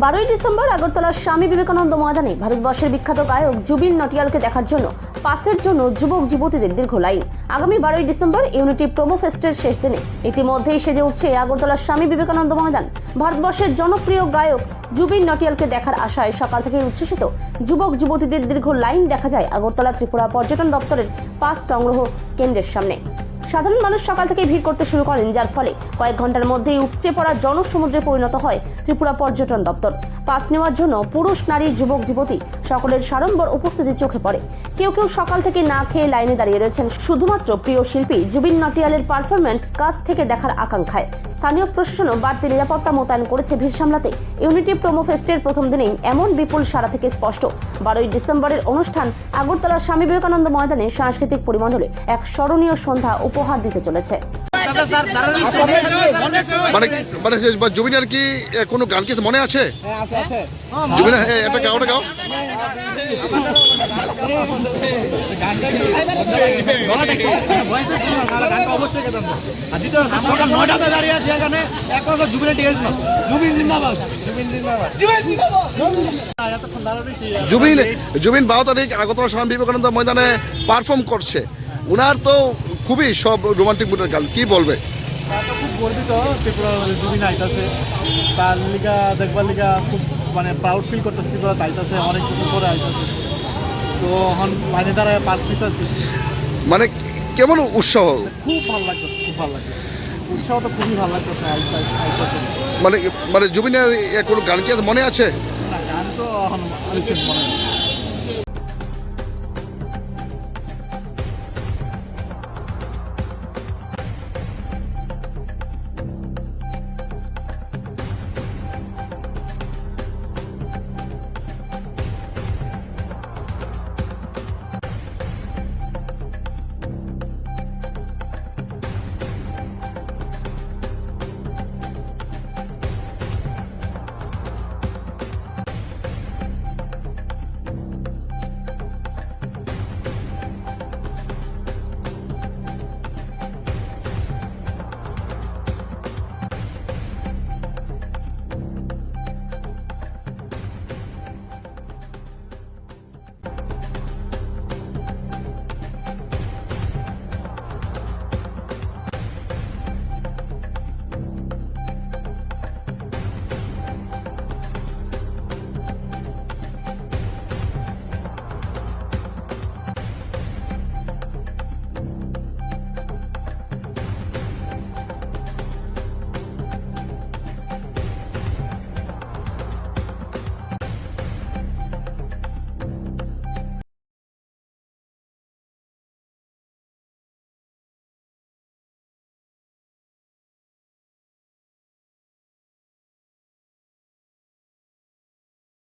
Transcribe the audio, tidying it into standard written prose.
12ই December আগরতলার স্বামী বিবেকানন্দ ময়দানে ভারতবর্ষের বিখ্যাত গায়ক জুবিন নটিয়ালকে দেখার জন্য পাসের জন্য যুবক যুবতীদের দীর্ঘ লাইন। আগামী 12ই ডিসেম্বর ইউনিটি প্রোমো ফেস্টের শেষ দিনে ইতিমধ্যেই সেজে উঠছে আগরতলার স্বামী বিবেকানন্দ ময়দান। ভারতবর্ষের জনপ্রিয় গায়ক জুবিন নটিয়ালকে দেখার আশায় সকাল থেকে উচ্ছ্বসিত যুবক যুবতীদের দীর্ঘ লাইন দেখা যায় আগরতলা ত্রিপুরা পর্যটন দপ্তরের পাস সংগ্রহ কেন্দ্রের সামনে। সাধারণ মানুষ সকাল থেকে ভিড় করতে শুরু করেন, যার ফলে কয়েক ঘন্টার মধ্যেই উপচে পড়া জনসমুদ্রে পরিণত হয় ত্রিপুরা পর্যটন দপ্তর। পাস নেওয়ার জন্য পুরুষ, নারী, যুবক যুবতী সকলের সাড়ম্বর উপস্থিতি চোখে পড়ে। কেউ কেউ সকাল থেকে না খেয়ে লাইনে দাঁড়িয়ে রয়েছেন শুধুমাত্র প্রিয় শিল্পী জুবিন নটিয়ালের পারফরম্যান্স কাছ থেকে দেখার আকাঙ্ক্ষায়। স্থানীয় প্রশাসনও বাড়তি নিরাপত্তা মোতায়েন করেছে ভিড় সামলাতে। ইউনিটি প্রোমো ফেস্টের প্রথম দিনেই এমন বিপুল সাড়া থেকে স্পষ্ট 12ই ডিসেম্বরের অনুষ্ঠান আগরতলার স্বামী বিবেকানন্দ ময়দানে সাংস্কৃতিক পরিমণ্ডলে এক স্মরণীয় সন্ধ্যা উপহার দিতে চলেছে। মানে জুবিনের কি কোনো গান কি মনে আছে? জুবিনের একটা গাও না গাও। সকাল 9টাতে দাঁড়িয়ে আছে এখানে জুবিনের ঠিক আছে। জুবিন জিন্দাবাদ, জুবিন জিন্দাবাদ, জুবিন 12 তারিখ আগরতলা স্বামী বিবেকানন্দ ময়দানে পারফর্ম করছে। উনার তো খুবই সব রোমান্টিক মুডের গান, কি বলবে? খুব গর্বিত ত্রিপুরা জুবিন আইতাছে, তার লিগা দেখবার লিগা খুব মানে প্রাউড ফিল করতেছে। ত্রিপুরা আইতাছে অনেক কিছু করে আইতাছে, তো এখন লাইনে দাঁড়ায় পাস নিতেছি। মানে কেমন উৎসাহ? খুব ভালো লাগতেছে, খুব ভালো লাগতেছে। উৎসাহ তো খুবই ভালো লাগতেছে আইতাছে। মানে জুবিনের কোনো গান কি মনে আছে? না, গান তো এখন মনে নেই।